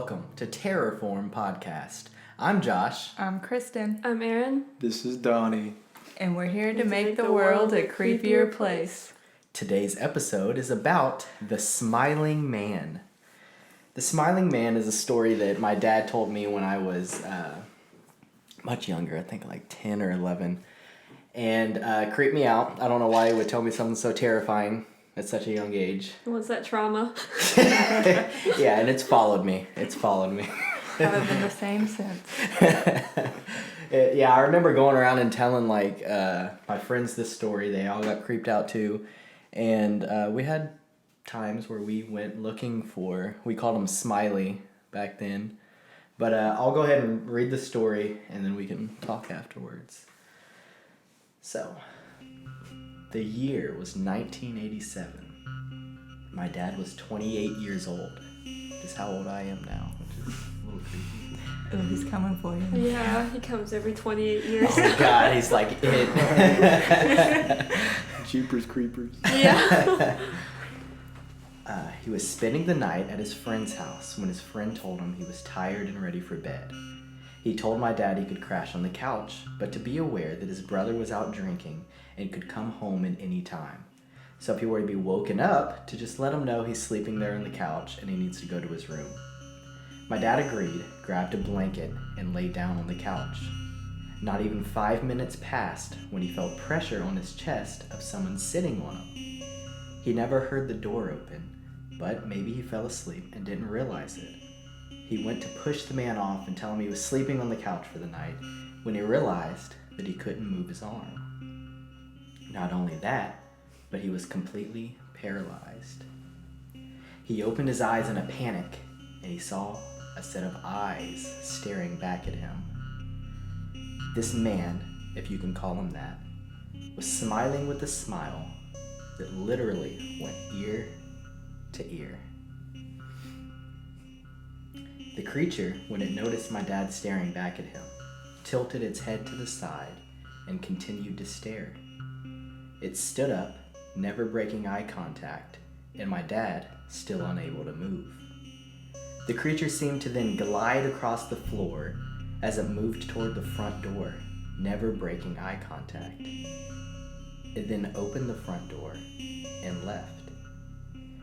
welcome to Terrorform podcast. I'm Josh. I'm Kristin. I'm Erin. This is Donnie. And we're here to make the world a creepier place. Today's episode is about the Smiling Man. The Smiling Man is a story that my dad told me when I was much younger, I think like 10 or 11. And creeped me out. I don't know why he would tell me something so terrifying at such a young age. What's that trauma? Yeah, and it's followed me. Haven't been the same since. Yeah, I remember going around and telling like my friends this story. They all got creeped out too. And we had times where we went looking for, we called him Smiley back then. But I'll go ahead and read the story and then we can talk afterwards. So, the year was 1987. My dad was 28 years old. Just how old I am now, which is a little creepy. Oh, he's coming for you. Yeah, he comes every 28 years. Oh God, he's like it. Jeepers Creepers. Yeah. He was spending the night at his friend's house when his friend told him he was tired and ready for bed. He told my dad he could crash on the couch, but to be aware that his brother was out drinking and could come home at any time. So if he were to be woken up, to just let him know he's sleeping there on the couch and he needs to go to his room. My dad agreed, grabbed a blanket, and lay down on the couch. Not even 5 minutes passed when he felt pressure on his chest of someone sitting on him. He never heard the door open, but maybe he fell asleep and didn't realize it. He went to push the man off and tell him he was sleeping on the couch for the night when he realized that he couldn't move his arm. Not only that, but he was completely paralyzed. He opened his eyes in a panic and he saw a set of eyes staring back at him. This man, if you can call him that, was smiling with a smile that literally went ear to ear. The creature, when it noticed my dad staring back at him, tilted its head to the side and continued to stare. It stood up, never breaking eye contact, and my dad still unable to move. The creature seemed to then glide across the floor as it moved toward the front door, never breaking eye contact. It then opened the front door and left.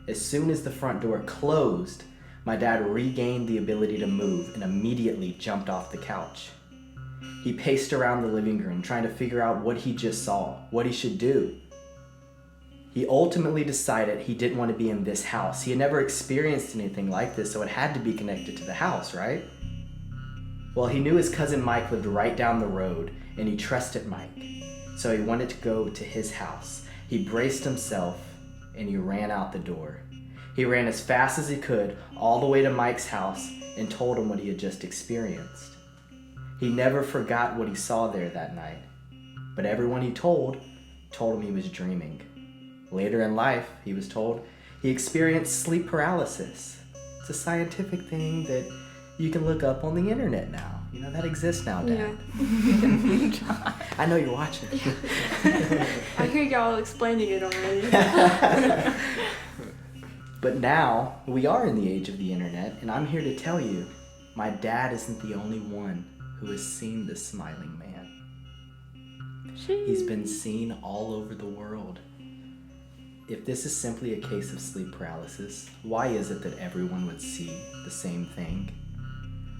As soon as the front door closed, my dad regained the ability to move and immediately jumped off the couch. He paced around the living room trying to figure out what he just saw, what he should do. He ultimately decided he didn't want to be in this house. He had never experienced anything like this, so it had to be connected to the house, right? Well, he knew his cousin Mike lived right down the road, and he trusted Mike, so he wanted to go to his house. He braced himself, and he ran out the door. He ran as fast as he could all the way to Mike's house and told him what he had just experienced. He never forgot what he saw there that night, but everyone he told him he was dreaming. Later in life, he was told he experienced sleep paralysis. It's a scientific thing that you can look up on the internet now. You know, that exists now, Dad. Yeah. I know you're watching. I hear y'all explaining it already. But now, we are in the age of the internet, and I'm here to tell you, my dad isn't the only one who has seen this smiling man. He's been seen all over the world. If this is simply a case of sleep paralysis, why is it that everyone would see the same thing?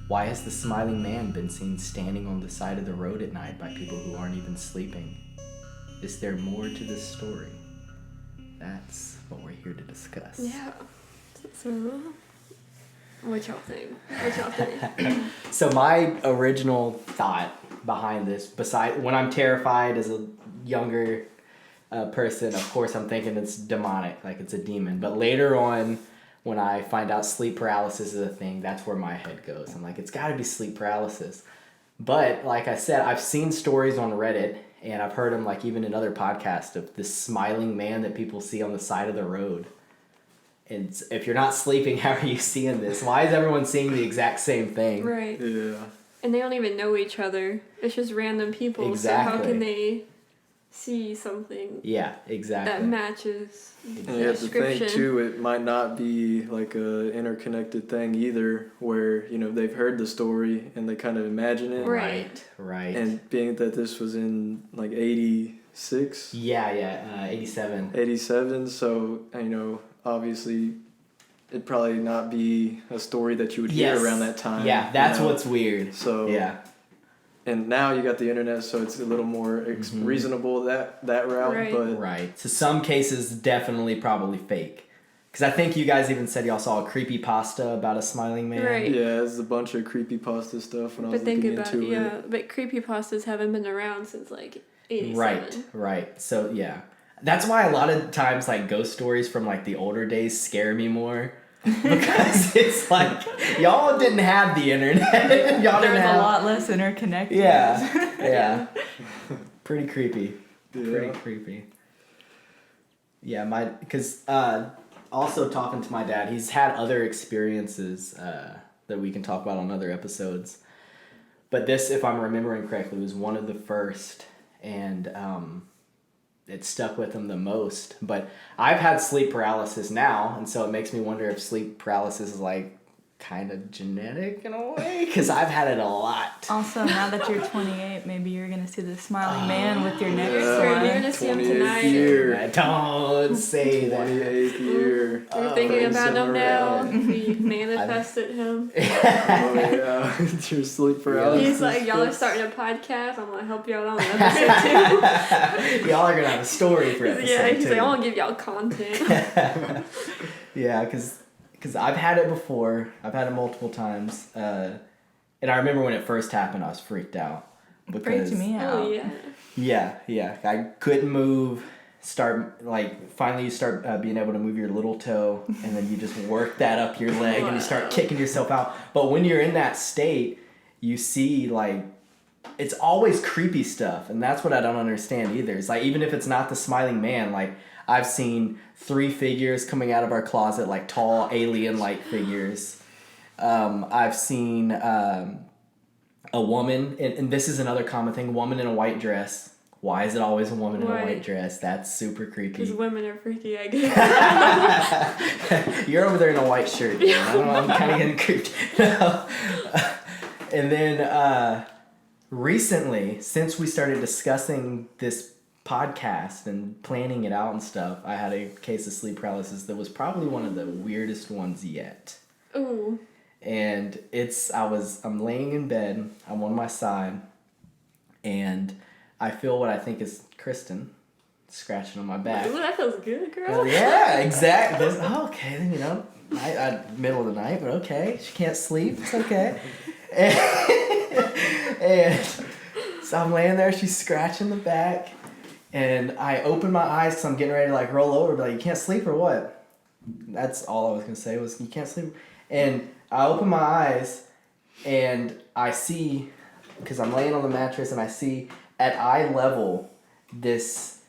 Why has the smiling man been seen standing on the side of the road at night by people who aren't even sleeping? Is there more to this story? That's what we're here to discuss. Yeah. So, what y'all think? So my original thought behind this, besides when I'm terrified as a younger person, of course I'm thinking it's demonic, like it's a demon. But later on, when I find out sleep paralysis is a thing, that's where my head goes. I'm like, it's got to be sleep paralysis. But like I said, I've seen stories on Reddit, and I've heard them like even in other podcasts of this smiling man that people see on the side of the road. And if you're not sleeping, how are you seeing this? Why is everyone seeing the exact same thing? Right. Yeah. And they don't even know each other. It's just random people. Exactly. So how can they see something Yeah, exactly. that matches And the you have to description. think too, it might not be like a interconnected thing either, where they've heard the story and they kind of imagine it. Right. Right. And being that this was in like 86, Yeah, 87. 87, so obviously it'd probably not be a story that you would hear Yes. around that time. Yeah, that's what's weird. So yeah. And now you got the internet, so it's a little more reasonable that route. Right. But Right. So some cases definitely probably fake. Because I think you guys even said y'all saw a creepypasta about a smiling man. Right. yeah, it's a bunch of creepypasta stuff when I was But think looking about into it, but creepypastas haven't been around since like 87. Right. So yeah. That's why a lot of times like ghost stories from like the older days scare me more. Because it's like y'all didn't have the internet. Y'all didn't There's have a lot less interconnected. Yeah. Pretty creepy. Yeah. Pretty creepy. Yeah, because also talking to my dad, he's had other experiences that we can talk about on other episodes. But this, if I'm remembering correctly, was one of the first, and it stuck with him the most. But I've had sleep paralysis now, and so it makes me wonder if sleep paralysis is like kind of genetic in a way, because I've had it a lot. Also, now that you're 28, maybe you're going to see the smiling man with your next You're one. gonna see him 28th tonight. year. Don't say that. 28th year. You're thinking about him now. around. We manifested him. Oh yeah, it's your sleep paralysis. He's like, y'all are starting a podcast. I'm gonna help y'all out on episode 2. Y'all are gonna have a story for episode Yeah, he's 2. like, I want to give y'all content. Yeah, because I've had it before. I've had it multiple times. And I remember when it first happened, I was freaked out. Freaked me out. Oh yeah. Yeah. I couldn't move. Finally you start being able to move your little toe, and then you just work that up your leg, and you start kicking yourself out. But when you're in that state, you see, like, it's always creepy stuff, and that's what I don't understand either. It's like, even if it's not the smiling man, like, I've seen 3 figures coming out of our closet, like tall alien-like figures. I've seen a woman, and this is another common thing, woman in a white dress. Why is it always a woman in a white dress? That's super creepy. Because women are freaky, I guess. You're over there in a white shirt. Man. I don't know, I'm kind of getting creeped. No. And then recently, since we started discussing this podcast and planning it out and stuff, I had a case of sleep paralysis that was probably one of the weirdest ones yet. Ooh. And I'm laying in bed, I'm on my side, and I feel what I think is Kristin scratching on my back. Ooh, that feels good, girl. Yeah, exactly. Okay, then, I middle of the night, but okay. She can't sleep. It's okay. And so I'm laying there. She's scratching the back, and I open my eyes because I'm getting ready to like roll over. But like, you can't sleep or what? That's all I was gonna say was you can't sleep. And I open my eyes, and I see, because I'm laying on the mattress, and I see at eye level this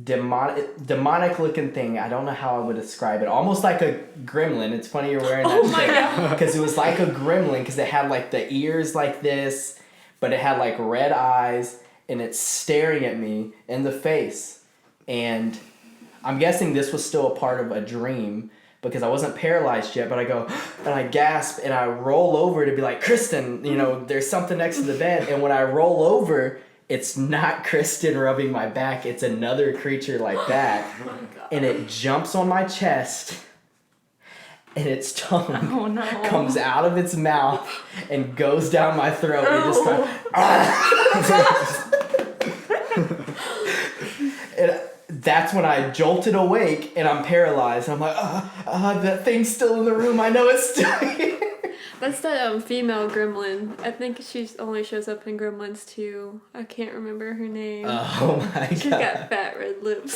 demonic looking thing. I don't know how I would describe it. Almost like a gremlin. It's funny you're wearing that shirt. Because it was like a gremlin, because it had like the ears like this, but it had like red eyes, and it's staring at me in the face. And I'm guessing this was still a part of a dream, because I wasn't paralyzed yet, but I go, and I gasp, and I roll over to be like, Kristin, there's something next to the bed. And when I roll over, it's not Kristin rubbing my back. It's another creature like that. Oh my God. And it jumps on my chest, and its tongue comes out of its mouth and goes down my throat. And it just and that's when I jolted awake, and I'm paralyzed. I'm like, that thing's still in the room. I know it's still here. That's that female gremlin. I think she only shows up in Gremlins 2. I can't remember her name. Oh my God. She's got fat red lips.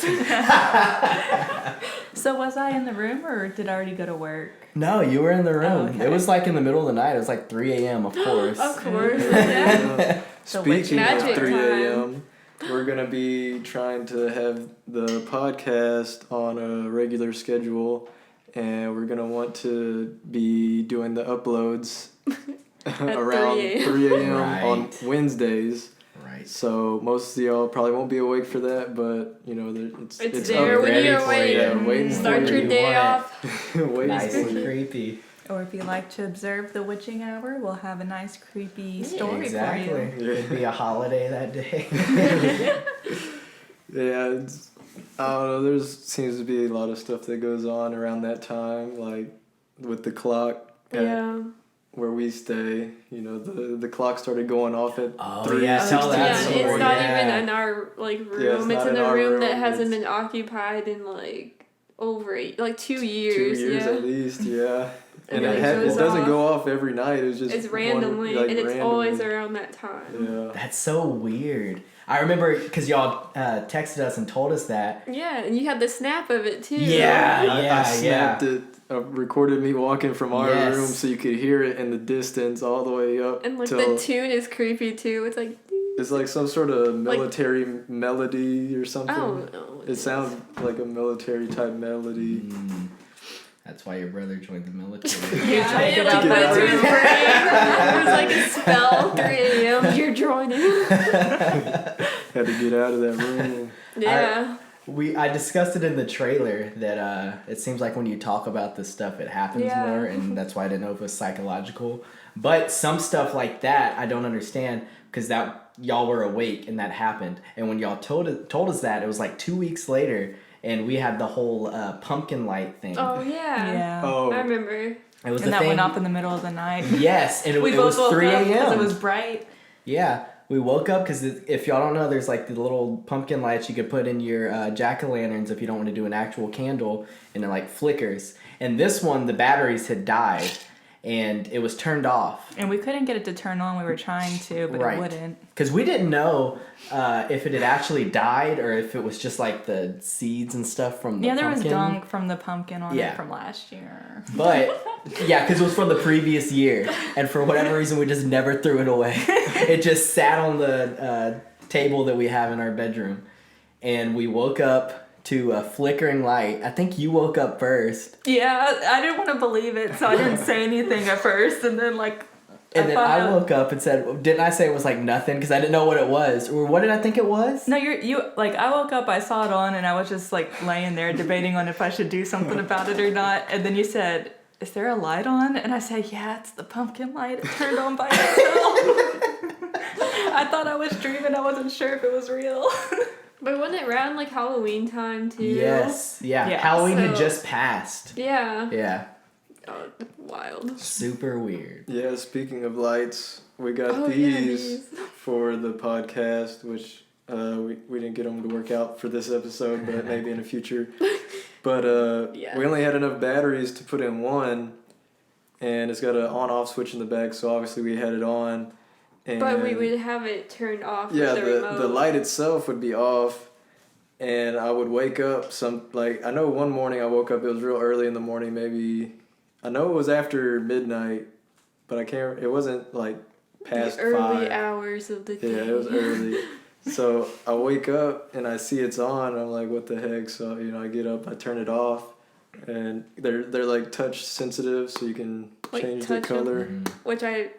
So was I in the room, or did I already go to work? No, you were in the room. Oh, okay. It was like in the middle of the night. It was like 3 a.m., of course. Of course. Yeah. Speaking of Magic 3 time. a.m., we're going to be trying to have the podcast on a regular schedule, and we're going to want to be doing the uploads around 3 a.m. on Right. Wednesdays. Right. Right. So most of y'all probably won't be awake for that, but you know, It's up there when ready you're for awake. you. Yeah, waiting Start for your you. day want off. waiting Nice for and you. creepy. Or if you like to observe the witching hour, we'll have a nice creepy story Exactly. for you. It'd be a holiday that day. Yeah, I don't know. There seems to be a lot of stuff that goes on around that time, like with the clock. Yeah. Where we stay, you know, the clock started going off at Oh, 3. yeah, tell that Yeah, story. it's not Yeah. even in our like room. Yeah, it's it's not in in a our room that room, hasn't it's been occupied in like over 2 years. 2 years yeah. at least, yeah. And And then it goes doesn't off. go off every night. It's just It's randomly, like, and it's always randomly. around that time. Yeah. That's so weird. I remember because y'all texted us and told us that. Yeah, and you had the snap of it too. Yeah. I snapped it. Recorded me walking from our Yes. room so you could hear it in the distance all the way up. And like till the tune is creepy too. It's like it's like some sort of military melody or something. I don't know. It sounds like a military type melody. That's why your brother joined the military. Yeah, trying to it get like out went that to his room. brain. It was like a spell. 3 a.m. You're joining. Had to get out of that room. Yeah. I discussed it in the trailer that it seems like when you talk about this stuff, it happens Yeah. more, and that's why I didn't know if it was psychological. But some stuff like that, I don't understand because that y'all were awake and that happened. And when y'all told us that, it was like 2 weeks later, and we had the whole pumpkin light thing. Oh yeah. Yeah. Oh, I remember. It was And the that thing. went off in the middle of the night. Yes, and it We was both woke 3 up because a.m. it was bright. Yeah, we woke up because if y'all don't know, there's like the little pumpkin lights you could put in your jack-o'-lanterns if you don't want to do an actual candle, and it like flickers. And this one, the batteries had died, and it was turned off. And we couldn't get it to turn on. We were trying to, but Right. it wouldn't. Because we didn't know if it had actually died or if it was just like the seeds and stuff from the Yeah, there was pumpkin. gunk from the pumpkin on Yeah. it from last year. But, yeah, because it was from the previous year. And for whatever reason, we just never threw it away. It just sat on the table that we have in our bedroom. And we woke up to a flickering light. I think you woke up first. Yeah, I didn't want to believe it, so I didn't say anything at first. And then, And then found I out- woke up and said, didn't I say it was like nothing? Because I didn't know what it was. Or what did I think it was? No, I woke up, I saw it on, and I was just like laying there debating on if I should do something about it or not. And then you said, "Is there a light on?" And I said, "Yeah, it's the pumpkin light. It turned on by itself." I thought I was dreaming. I wasn't sure if it was real. But wasn't it around like Halloween time too? Yes. Yeah. Yeah, Halloween had so- just passed. Yeah. Yeah. Oh, wild. Super weird. Yeah, speaking of lights, we got Oh, yeah, these for the podcast, which we didn't get them to work out for this episode, but maybe in the future. But Yeah. we only had enough batteries to put in one, and it's got an on-off switch in the back, so obviously we had it on. And But we would have it turned off yeah, with the remote. the light itself would be off, and I would wake up I know one morning I woke up, it was real early in the morning, maybe, I know it was after midnight, but it wasn't like past the early 5. hours of the day. Yeah, it was early. So I wake up and I see it's on, and I'm like, what the heck? So, I get up, I turn it off, and they're like touch sensitive, so you can Like change the touch 'em? color.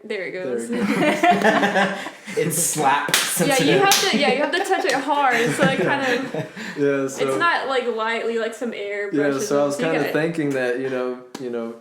There it goes. There it It's slap Yeah, sensitive. you have to touch it hard, so it kind of Yeah, so it's not like lightly like some air yeah, brushes. so I was You kind of gotta- thinking that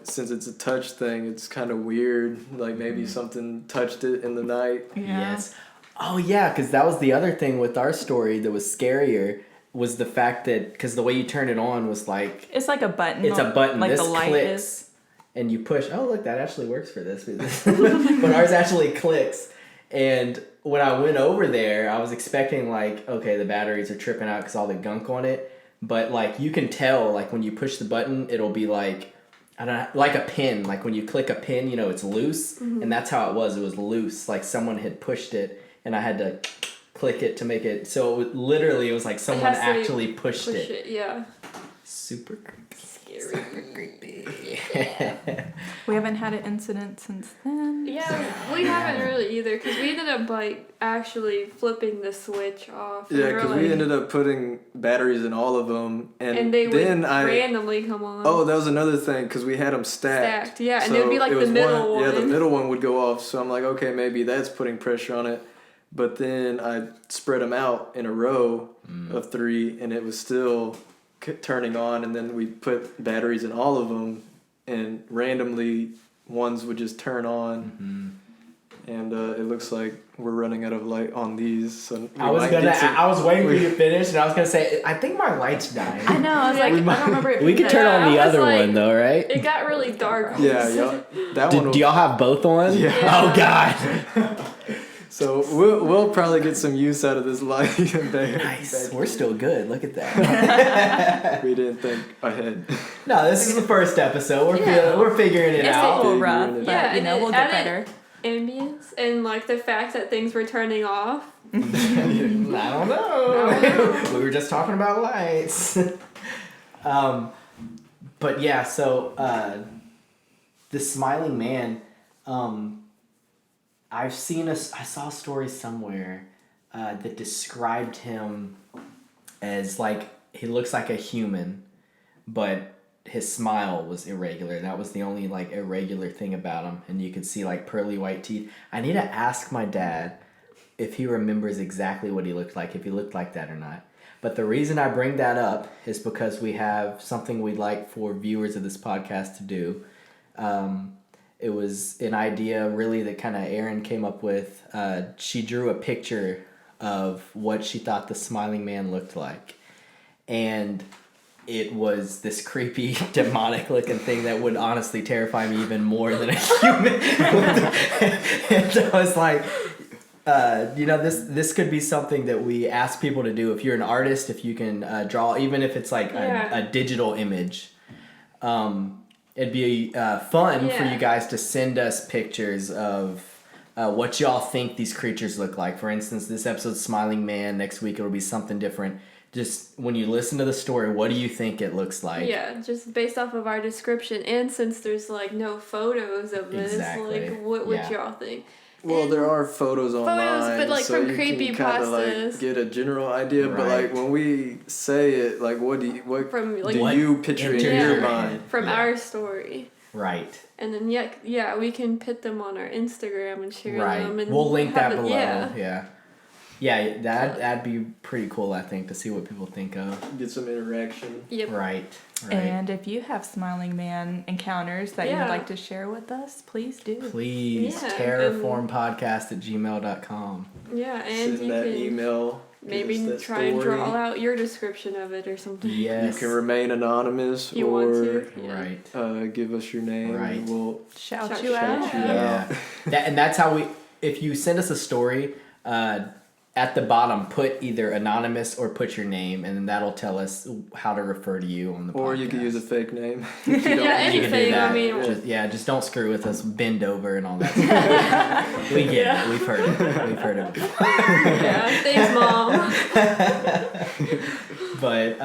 since it's a touch thing, it's kind of weird. Like maybe something touched it in the night. Yeah. Yes. Oh, yeah, because that was the other thing with our story that was scarier was the fact that, because the way you turn it on was like, It's like a button. it's a button. Like This the light clicks. is. And you push. Oh, look, that actually works for this. But ours actually clicks. And when I went over there, I was expecting like, okay, the batteries are tripping out because all the gunk on it. But like you can tell, like when you push the button, it'll be like, I don't know, like a pin. Like when you click a pin, it's loose. Mm-hmm. And that's how it was. It was loose. Like someone had pushed it, and I had to click it to make it. So it was like someone has to be actually pushed push it. it. Yeah. Super creepy. Scary. Creepy. We haven't had an incident since then. Yeah, we haven't really either because we ended up like actually flipping the switch off. Yeah, were, because like, we ended up putting batteries in all of them, and they then would randomly come on. Oh, that was another thing because we had them stacked. Yeah, and So it would be like it the was middle one. Yeah, the middle one would go off. So I'm like, okay, maybe that's putting pressure on it. But then I spread them out in a row of 3, and it was still turning on. And then we put batteries in all of them, and randomly ones would just turn on. And it looks like we're running out of light on these. So I was waiting for you to finish, and I was gonna say, I think my light's dying. I know. I was like, I don't remember it. We could turn on the other one though, right? It got really dark. Yeah. That one. Do y'all have both on? Yeah. Oh God. So we'll probably get some use out of this light. Nice. We're still good. Look at that. We didn't think ahead. No, this is the first episode. We're figuring it It's out. a little rough, but Yeah, we'll get better. Ambience and like the fact that things were turning off. I don't know. We were just talking about lights. But yeah, so the smiling man, I saw a story somewhere that described him as like he looks like a human, but his smile was irregular. That was the only like irregular thing about him, and you could see like pearly white teeth. I need to ask my dad if he remembers exactly what he looked like, if he looked like that or not. But the reason I bring that up is because we have something we'd like for viewers of this podcast to do. It was an idea really that kind of Erin came up with. She drew a picture of what she thought the smiling man looked like. And it was this creepy, demonic looking thing that would honestly terrify me even more than a human. And I was like, this could be something that we ask people to do. If you're an artist, if you can draw, even if it's like a digital image, it'd be fun for you guys to send us pictures of what y'all think these creatures look like. For instance, this episode's Smiling Man. Next week it'll be something different. Just when you listen to the story, what do you think it looks like? Yeah, just based off of our description, and since there's like no photos of this, like what would y'all think? Well, and there are photos online, but like so from you creepy can kind of like get a general idea. Right. But like when we say it, like what do you picture in your mind from our story? Right. And then we can put them on our Instagram and share them. And we'll link that below. Yeah, that'd be pretty cool, I think, to see what people think of. Get some interaction. Yep. Right. And if you have Smiling Man encounters that you'd like to share with us, please do. Please, terrorformpodcast@gmail.com. Yeah, and send that email. Maybe try and draw out your description of it or something. Yes. You can remain anonymous Right. Give us your name. Right. And we'll shout you out. Yeah. And that's how if you send us a story, at the bottom, put either anonymous or put your name, and then that'll tell us how to refer to you on the podcast. Or you can use a fake name. Anything. I mean, just don't screw with us. Bend over and all that stuff. We get it. We've heard it. Yeah, thanks, Mom. But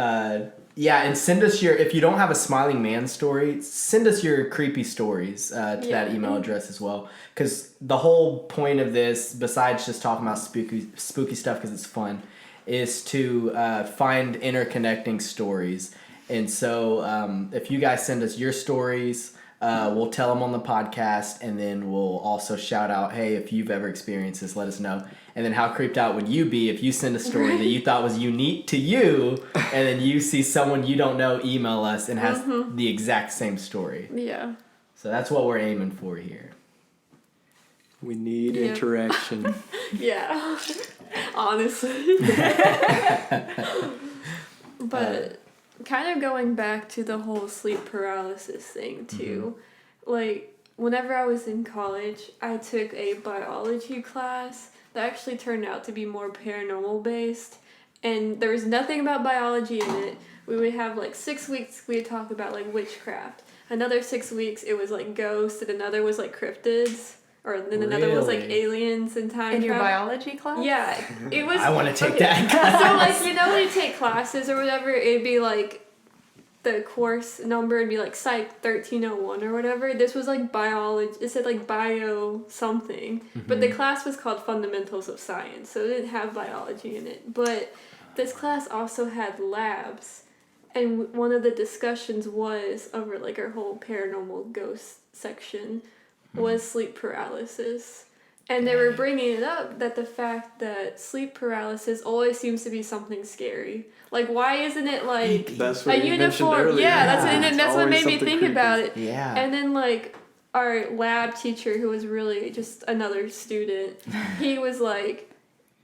and send us if you don't have a Smiling Man story, send us your creepy stories to that email address as well. Because the whole point of this, besides just talking about spooky stuff because it's fun, is to find interconnecting stories. And so if you guys send us your stories, we'll tell them on the podcast, and then we'll also shout out, hey, if you've ever experienced this, let us know. And then how creeped out would you be if you send a story that you thought was unique to you, and then you see someone you don't know email us and has the exact same story. Yeah. So that's what we're aiming for here. We need interaction. Yeah. Honestly. But kind of going back to the whole sleep paralysis thing too. Like whenever I was in college, I took a biology class that actually turned out to be more paranormal based, and there was nothing about biology in it. We would have like 6 weeks we would talk about like witchcraft. Another 6 weeks it was like ghosts, and another was like cryptids. Or then another was like aliens and time in travel. your biology class? Yeah, it was. I want to take that class. So like when you take classes or whatever, it'd be like the course number would be like Psych 1301 or whatever. This was like biology. It said like bio something, but the class was called Fundamentals of Science, so it didn't have biology in it. But this class also had labs, and one of the discussions was over like our whole paranormal ghost section was sleep paralysis. And they were bringing it up that the fact that sleep paralysis always seems to be something scary. Like, why isn't it like That's a what you mentioned uniform? earlier. Yeah, Yeah. that's what made me think creepy. about it. Yeah. And then like our lab teacher, who was really just another student, he was like,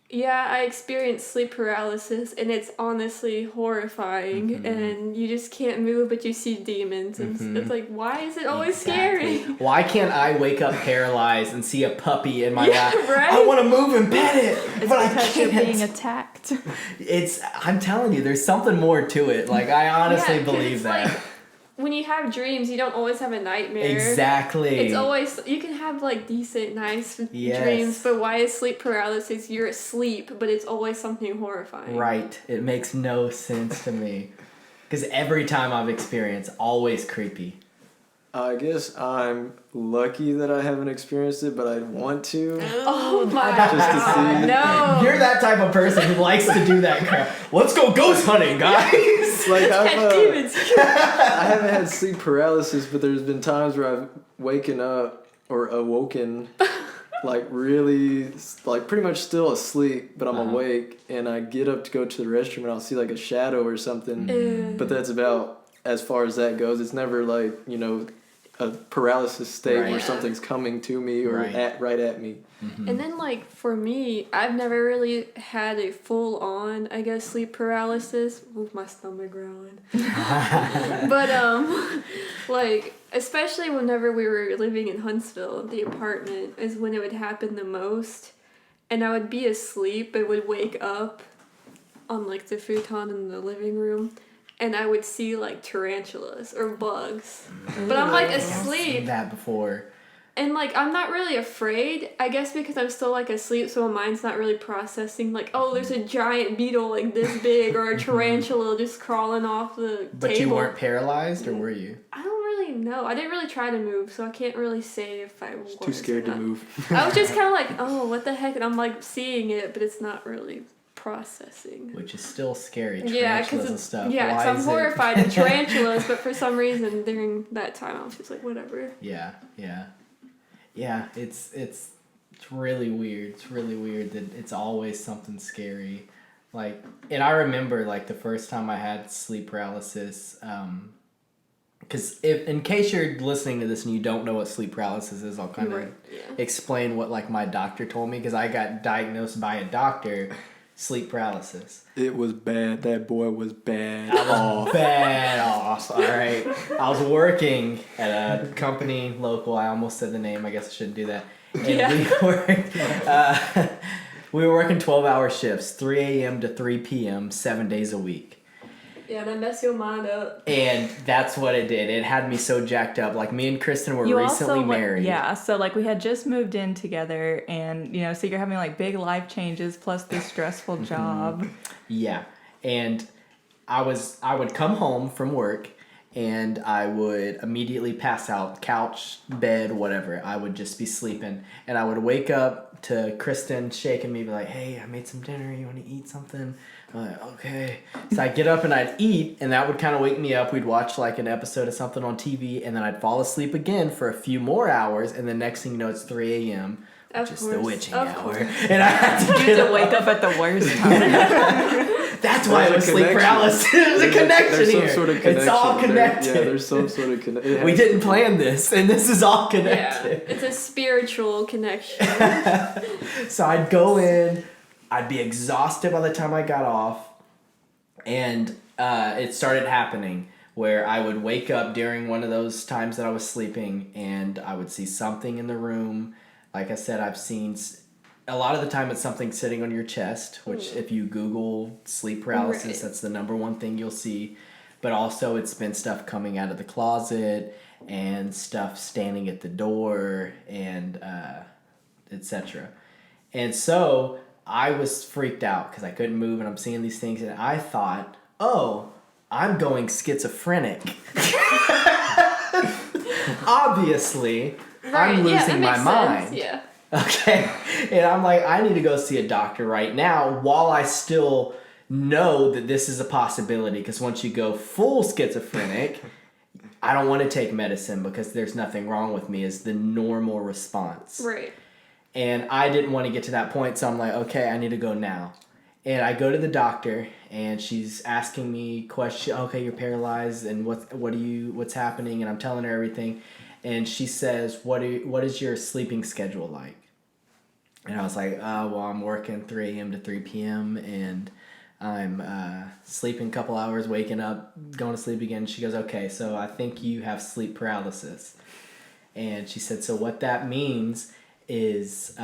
yeah, I experienced sleep paralysis, and it's honestly horrifying, and you just can't move, but you see demons, and it's like, why is it always scary? Why can't I wake up paralyzed and see a puppy in my lap? Right? I want to move and pet it, It's but I because you're can't. being attacked. I'm telling you, there's something more to it. Like, I honestly 'cause believe it's that. like, when you have dreams, you don't always have a nightmare. Exactly. It's always, you can have like decent, nice Yes. dreams, but why is sleep paralysis? You're asleep, but it's always something horrifying. Right. It makes no sense to me. Because every time I've experienced, always creepy. I guess I'm lucky that I haven't experienced it, but I want to. Oh my Just to god, see. no. You're that type of person who likes to do that crap. Let's go ghost hunting, guys! Like Catch demons. I haven't had sleep paralysis, but there's been times where I've waken up or awoken, like really, like pretty much still asleep, but I'm awake, and I get up to go to the restroom, and I'll see like a shadow or something. Ew. But that's about as far as that goes. It's never like, you know, a paralysis state Right. where something's coming to me or Right. right at me. And then, like, for me, I've never really had a full-on, I guess, sleep paralysis. With my stomach growling. But, like, especially whenever we were living in Huntsville, the apartment, is when it would happen the most. And I would be asleep and would wake up on, like, the futon in the living room. And I would see, like, tarantulas or bugs. But I'm, like, I've seen asleep. that before. And, like, I'm not really afraid, I guess because I'm still, like, asleep, so my mind's not really processing, like, oh, there's a giant beetle, like, this big, or a tarantula just crawling off the But table. you weren't paralyzed, or were you? I don't really know. I didn't really try to move, so I can't really say if I was Too scared or to not. move. I was just kind of like, oh, what the heck? And I'm, like, seeing it, but it's not really processing. Which is still scary. Yeah, Tarantulas and because stuff. yeah, Why I'm is it- horrified of tarantulas, but for some reason during that time I was just like, whatever. Yeah. It's really weird. It's really weird that it's always something scary. Like, and I remember like the first time I had sleep paralysis. Because if in case you're listening to this and you don't know what sleep paralysis is, I'll kind of explain what like my doctor told me, because I got diagnosed by a doctor. Sleep paralysis. It was bad. That boy was bad. Bad off. All right. I was working at a company local. I almost said the name. I guess I shouldn't do that. And we were working 12-hour shifts, 3 a.m. to 3 p.m., 7 days a week. Yeah, that messed your mind up. And that's what it did. It had me so jacked up. Like, me and Kristin were recently married. Yeah, so like we had just moved in together, and you know, so you're having like big life changes plus this stressful job. Yeah. And I would come home from work, and I would immediately pass out, couch, bed, whatever. I would just be sleeping, and I would wake up to Kristin shaking me, be like, hey, I made some dinner, you want to eat something? I'm like, okay. So I'd get up and I'd eat, and that would kind of wake me up. We'd watch like an episode of something on TV, and then I'd fall asleep again for a few more hours, and the next thing you know, it's 3 a.m., which is the witching hour. And I had to You have to wake up at the worst time. That's why it was sleep paralysis. There's a connection there's here. Some sort of connection. It's all connected. There's some sort of connection. We didn't plan this, and this is all Yeah, connected. it's a spiritual connection. So I'd go in, I'd be exhausted by the time I got off, and it started happening where I would wake up during one of those times that I was sleeping, and I would see something in the room. Like I said, I've seen... A lot of the time it's something sitting on your chest, which if you Google sleep paralysis, that's the number one thing you'll see. But also it's been stuff coming out of the closet and stuff standing at the door and etc. And so I was freaked out because I couldn't move and I'm seeing these things and I thought, oh, I'm going schizophrenic. Obviously, I'm losing my mind. Yeah. Okay. And I'm like, I need to go see a doctor right now while I still know that this is a possibility. Because once you go full schizophrenic, I don't want to take medicine because there's nothing wrong with me is the normal response. Right. And I didn't want to get to that point, so I'm like, okay, I need to go now. And I go to the doctor, and she's asking me questions. Okay, you're paralyzed, and what's happening? And I'm telling her everything, and she says, what is your sleeping schedule like? And I was like, well, I'm working 3 a.m. to 3 p.m. and I'm sleeping a couple hours, waking up, going to sleep again. She goes, okay, so I think you have sleep paralysis. And she said, so what that means is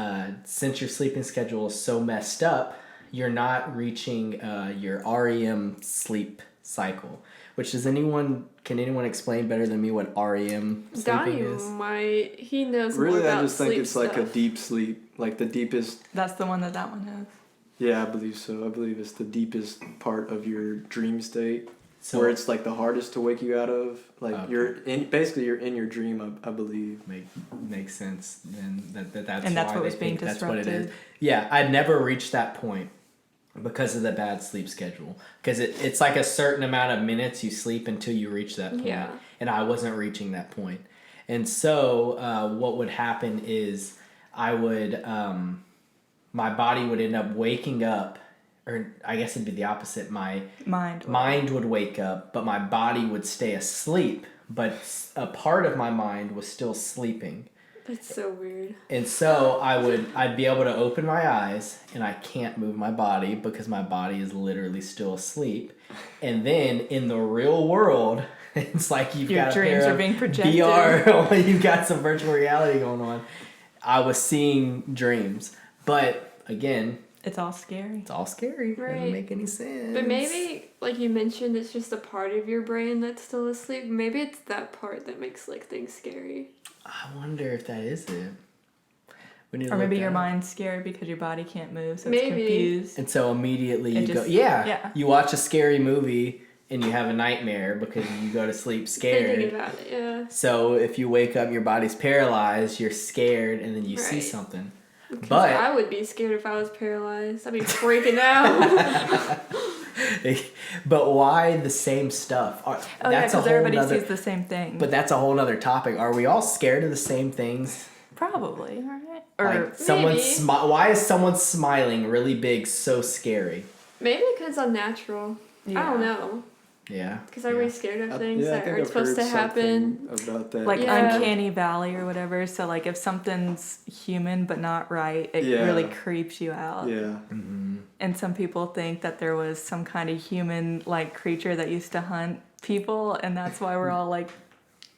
since your sleeping schedule is so messed up, you're not reaching your REM sleep cycle. Which can anyone explain better than me what REM sleeping Donnie is? he knows more Really, about I just think it's stuff. like a deep sleep, like the deepest. That's the one that one has. Yeah, I believe so. I believe it's the deepest part of your dream state, So, where it's like the hardest to wake you out of. Like Okay. you're in your dream. I believe. makes sense. Then that's And that's why what they was being think that's what it is. disrupted. Yeah, I'd never reached that point because of the bad sleep schedule. Because it's like a certain amount of minutes you sleep until you reach that point. Yeah. And I wasn't reaching that point. And so what would happen is I would, my body would end up waking up, or I guess it'd be the opposite. My mind would wake up, but my body would stay asleep. But a part of my mind was still sleeping. That's so weird. And so I'd be able to open my eyes, and I can't move my body because my body is literally still asleep. And then in the real world, it's like you've Your got dreams a pair are of being projected. VR, you've got some virtual reality going on. I was seeing dreams, but again, It's all scary. it's all scary. It Right. doesn't make any sense. But maybe, like you mentioned, it's just a part of your brain that's still asleep. Maybe it's that part that makes like things scary. I wonder if that is it. We need to Or maybe look your that up. mind's scared because your body can't move, so Maybe. it's confused. And so immediately It you go, just- yeah, yeah. you watch a scary movie and you have a nightmare because you go to sleep scared. Thinking about it, yeah. So if you wake up, your body's paralyzed, you're scared, and then you see Right. something. 'Cause But I would be scared if I was paralyzed. I'd be freaking out. but why the same stuff? Oh yeah, because everybody sees the same thing. But that's a whole nother topic. Are we all scared of the same things? Probably, right? Or Like someone maybe. why is someone smiling really big so scary? Maybe because I'm natural. I don't know. Yeah. Because everybody's scared of things I that think aren't I've supposed heard to happen. something about that. like Yeah. Uncanny Valley or whatever. So like if something's human but not right, it Yeah. really creeps you out. Yeah. Mm-hmm. And some people think that there was some kind of human like creature that used to hunt people, and that's why we're all like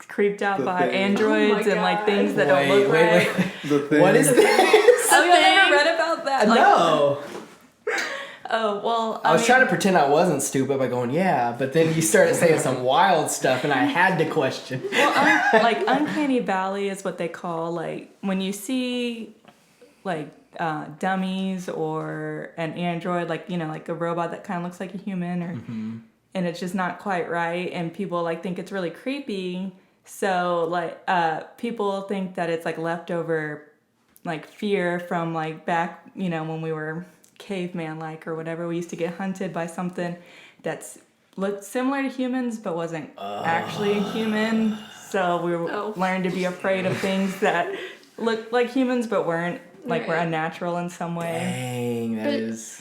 creeped out The by thing. androids Oh my and like God. things that don't look right. The thing. What is this? Oh, y'all thing. never read about that? Like, No. Oh well. I was mean, trying to pretend I wasn't stupid by going, yeah, but then you started saying some wild stuff and I had to question. Well, like Uncanny Valley is what they call like when you see like dummies or an android, like like a robot that kind of looks like a human, or and it's just not quite right, and people like think it's really creepy. So like people think that it's like leftover like fear from like back when we were caveman like or whatever. We used to get hunted by something that's looked similar to humans but wasn't actually a human, so we learned to be afraid of things that looked like humans but weren't, like were unnatural in some way. Dang, that is.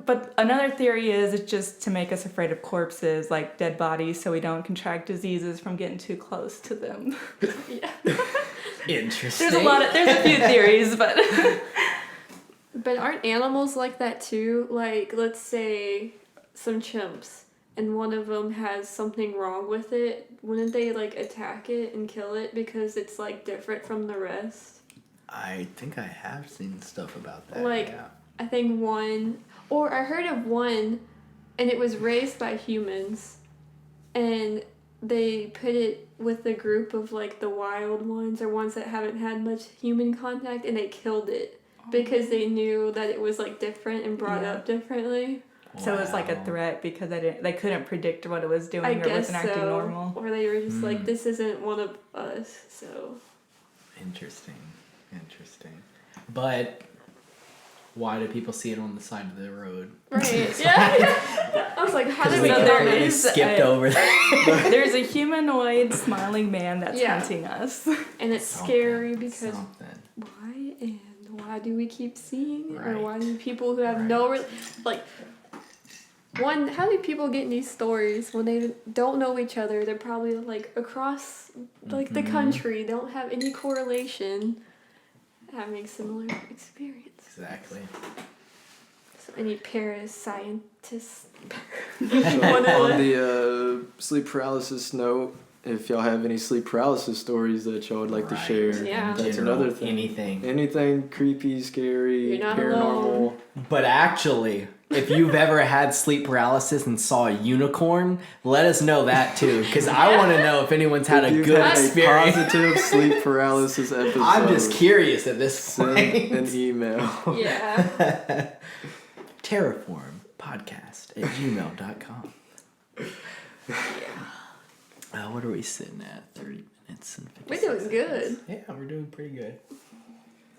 But another theory is it's just to make us afraid of corpses, like dead bodies, so we don't contract diseases from getting too close to them. Yeah. Interesting. There's a few theories, but But aren't animals like that too? Like, let's say some chimps and one of them has something wrong with it. Wouldn't they like attack it and kill it because it's like different from the rest? I think I have seen stuff about that. Like, yeah. I think I heard of one, and it was raised by humans, and they put it with a group of like the wild ones or ones that haven't had much human contact, and they killed it because they knew that it was like different and brought up differently. so it was like a threat because they couldn't predict what it was doing I or guess wasn't acting so. normal. Or they were just like, this isn't one of us, so. Interesting. But why do people see it on the side of the road? Right. Yeah. I was like, how did we So get there on We is this? skipped over that. There's a humanoid smiling man that's Yeah. hunting us. And it's scary because Something. why and why why do we keep seeing it? Or Right. why do people who have no like one, how do people get these stories when they don't know each other? They're probably like across like the country, don't have any correlation, having similar experience. Exactly. So any parascientists? On the sleep paralysis note, if y'all have any sleep paralysis stories that y'all would like to Right. share, Yeah. that's General, another thing. Anything. Anything creepy, scary, You're not paranormal. alone. But actually, if you've ever had sleep paralysis and saw a unicorn, let us know that too, because I want to know if anyone's had a If you've good had experience. a positive sleep paralysis episode. I'm just curious at this Send point. an email. Yeah. Terrorform podcast at gmail.com. What are we sitting at? 30 minutes and 50 We're doing good. Yeah, we're doing pretty good.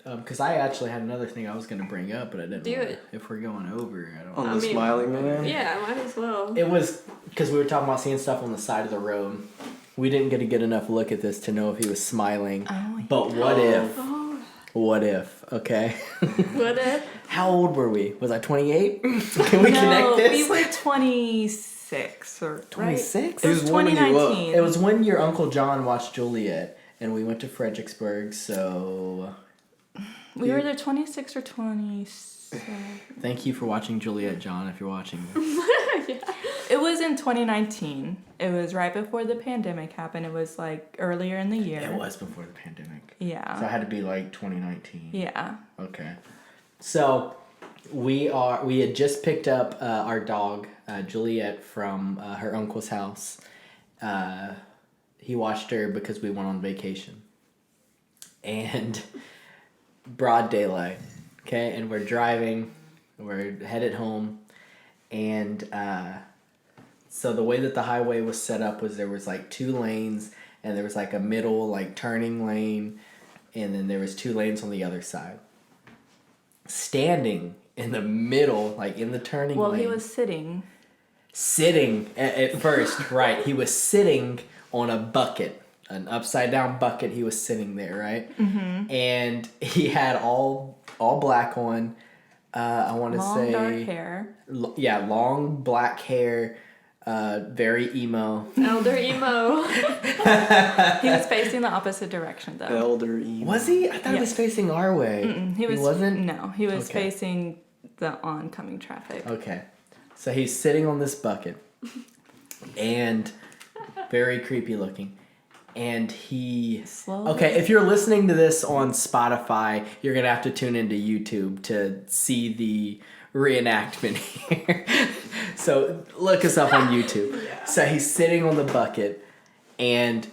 Because I actually had another thing I was going to bring up, but I didn't Do wanna- it. If we're going over, I don't On I the mean, smiling man. Yeah, might as well. It was because we were talking about seeing stuff on the side of the road. We didn't get a good enough look at this to know if he was smiling. Oh, yeah. But what if? Oh, What if? Okay. what if? How old were we? Was I 28? Can we No, connect this? we were 26 or 26? Right? It was He was warming you up. 2019. It was when your Uncle John watched Juliet, and we went to Fredericksburg, so We were either 26 or 27. thank you for watching Juliet, John, if you're watching this. It was in 2019. It was right before the pandemic happened. It was like earlier in the year. It was before the pandemic. Yeah. So it had to be like 2019. Yeah. Okay. So we had just picked up our dog, Juliet, from her uncle's house. He watched her because we went on vacation. And broad daylight, okay? And we're driving, we're headed home, and so the way that the highway was set up was there was like 2 lanes, and there was like a middle like turning lane, and then there was 2 lanes on the other side. Standing in the middle, like in the turning lane. Well, he was sitting. Sitting at first, right? He was sitting on a bucket, an upside down bucket. He was sitting there, right? Mm-hmm. And he had all black on. I want to Long say dark hair. Yeah, long black hair. Very emo. Elder emo. He was facing the opposite direction though. Elder emo. Was he? I thought he was Yes. facing our way. He wasn't. No, he was Okay. facing the oncoming traffic. Okay, so he's sitting on this bucket, and very creepy looking. And he... Slowly. Okay, if you're listening to this on Spotify, you're going to have to tune into YouTube to see the reenactment here. So look us up on YouTube. Yeah. So he's sitting on the bucket, and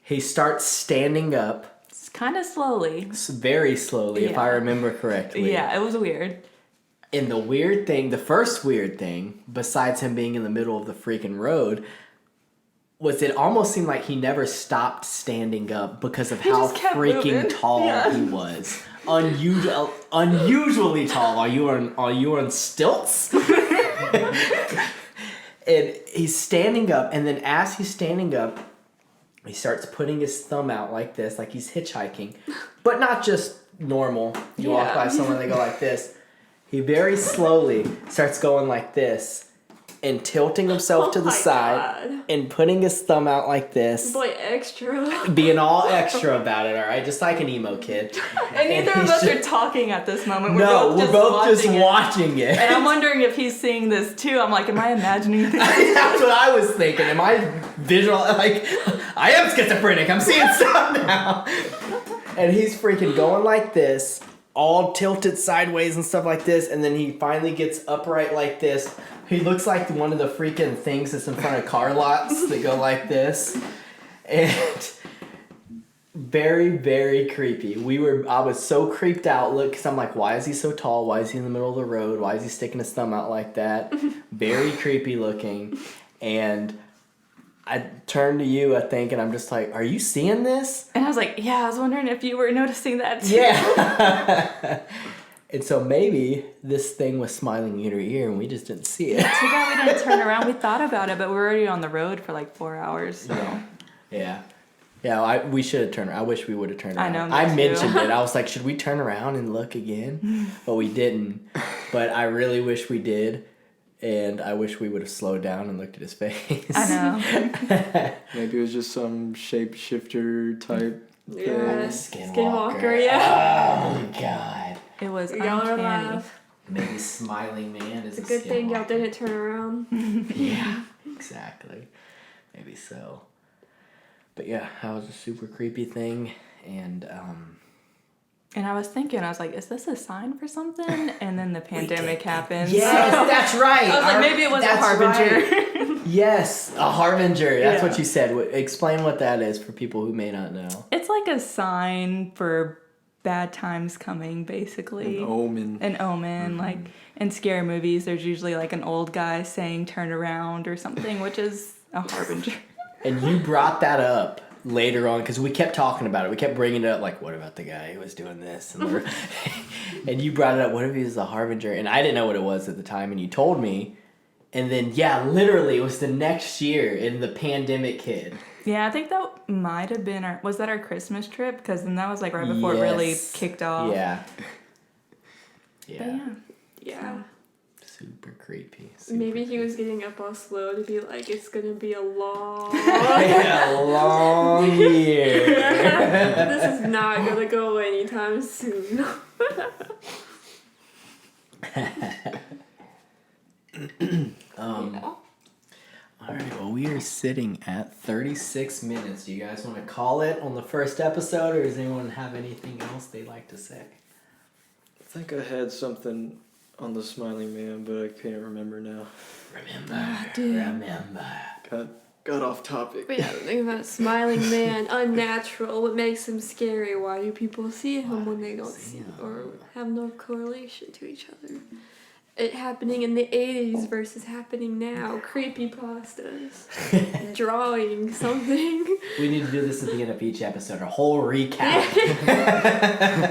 he starts standing up It's kind of slowly. very slowly, if I Yeah. remember correctly. Yeah, it was weird. And the first weird thing, besides him being in the middle of the freaking road, was it almost seemed like he never stopped standing up because of how just kept freaking moving. tall Yeah. he was. Unusually tall. Are you on stilts? And he's standing up, and then as he's standing up, he starts putting his thumb out like this, like he's hitchhiking. But not just normal. You walk Yeah. by someone, they go like this. He very slowly starts going like this and tilting himself to the my side God. and putting his thumb out like this, Boy, extra. being all extra about it, all right? Just like an emo kid. And neither of he's us just- are talking at this moment. No, we're both just watching it. watching it. And I'm wondering if he's seeing this too. I'm like, am I imagining things? That's what I was thinking. Am I visual? Like, I am schizophrenic. I'm seeing stuff now. And he's freaking going like this, all tilted sideways and stuff like this. And then he finally gets upright like this. He looks like one of the freaking things that's in front of car lots that go like this. And very, very creepy. I was so creeped out. Look, because I'm like, why is he so tall? Why is he in the middle of the road? Why is he sticking his thumb out like that? Very creepy looking. And I turned to you, I think, and I'm just like, are you seeing this? And I was like, yeah, I was wondering if you were noticing that too. Yeah. And so maybe this thing was smiling in your ear and we just didn't see it. Too bad we didn't turn around. We thought about it, but we're already on the road for like 4 hours. So Yeah. Yeah, we should have turned. I wish we would have turned I around. know, I me too. mentioned it. I was like, should we turn around and look again? But we didn't. But I really wish we did. And I wish we would have slowed down and looked at his face. I know. Maybe it was just some shapeshifter type Yeah. thing. Skinwalker, yeah. Oh, God. It was Y'all are uncanny. alive. Maybe Smiling Man is It's a good thing y'all didn't turn around. Yeah, exactly. Maybe so. But yeah, that was a super creepy thing. And And I was thinking, I was like, is this a sign for something? And then the pandemic happened. yes, that's right. I was like, maybe it was a harbinger. Right. Yes, a harbinger. That's Yeah. what you said. Explain what that is for people who may not know. It's like a sign for bad times coming, basically. An omen. An omen. Like in scary movies, there's usually like an old guy saying turn around or something, which is a harbinger. And you brought that up later on because we kept talking about it. We kept bringing it up, like, what about the guy who was doing this? And, and you brought it up, what if he was the harbinger? And I didn't know what it was at the time, and you told me. And then, yeah, literally, it was the next year, and the pandemic hit. Yeah, I think that might have been was that our Christmas trip? Because then that was like right before it really kicked off. Yeah. But Yeah. Yeah. Super creepy. Maybe he was getting up all slow to be like, it's gonna be a long... a long year. This is not gonna go away anytime soon. All right, well, we are sitting at 36 minutes. Do you guys want to call it on the first episode, or does anyone have anything else they'd like to say? I think I had something on the Smiling Man, but I can't remember now. Remember. Got off topic. But yeah, the thing about Smiling Man, unnatural. What makes him scary? Why do people see him when they don't see him or have no correlation to each other? It happening in the 80s versus happening now. Creepypastas. Drawing something. We need to do this at the end of each episode, a whole recap.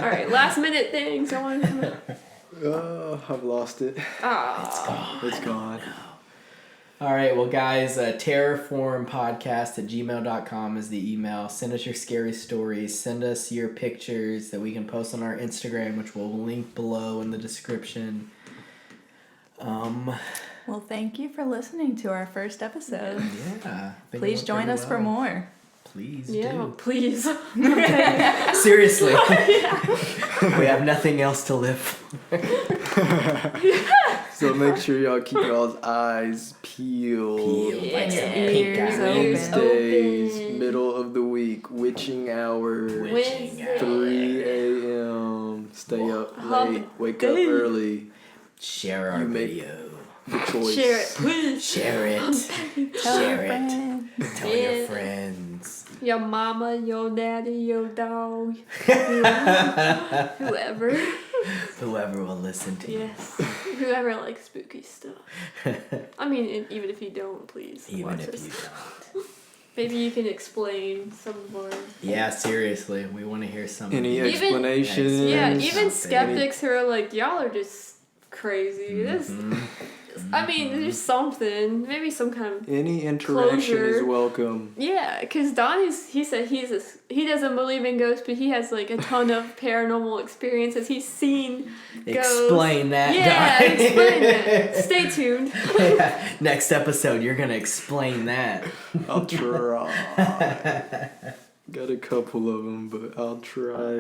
Alright, last minute things. I want to... I've lost it. It's gone. All right, well, guys, terrorformpodcast@gmail.com is the email. Send us your scary stories. Send us your pictures that we can post on our Instagram, which we'll link below in the description. Well, thank you for listeing to our first episode. Yeah. Please join us for more. Please Yeah, please. Seriously. We have nothing else to live for. So make sure y'all keep y'all's eyes peeled. Like some Ears pink eye. open. Wednesdays, Open. middle of the week, witching hour, Wednesday. 3 a.m. Stay up Hump late, wake up day. early. Share our You make- video. The choice. Share it, please. Share it. Tell Share your it. friends. Tell your friends. Your mama, your daddy, your dog, whoever. Whoever will listen to you. Yes. Whoever likes spooky stuff. I mean, even if you don't, please Even watch if us. you don't. Maybe you can explain some of our... Yeah, seriously. We want to hear something. Any Even- explanations? Yeah, Yes. even Something. skeptics who are like, y'all are just crazy. This, I mean, there's something. Maybe some kind of... Any interaction is Closure. welcome. Yeah, because he said he doesn't believe in ghosts, but he has like a ton of paranormal experiences. He's seen ghosts. Explain that, Yeah, Donnie. explain that. Stay tuned. Yeah, next episode, you're going to explain that. I'll try. Got a couple of them, but I'll try.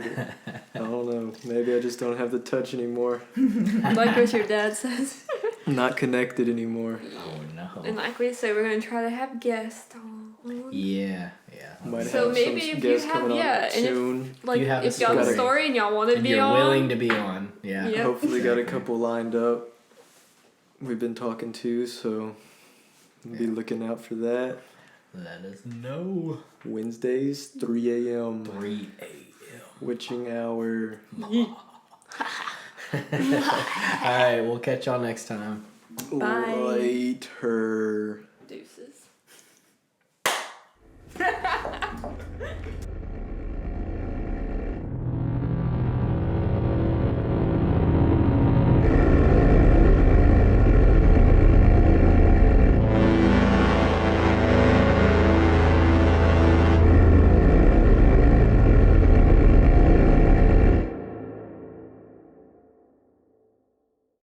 I don't know. Maybe I just don't have the touch anymore. Like what your dad says. I'm not connected anymore. Oh, no. And like we said, we're going to try to have guests on. Yeah. Might So have maybe some if you guests have- coming on yeah, and if- soon. Like, You have if a y'all have a story. story and y'all want to And be you're on. willing to be on. Yeah. Yeah. Hopefully got a couple lined up. We've been talking to, so be looking out for that. Let us know. Wednesdays, 3 a.m. 3 a.m. Witching hour. All right, we'll catch y'all next time. Bye. Later. Deuces.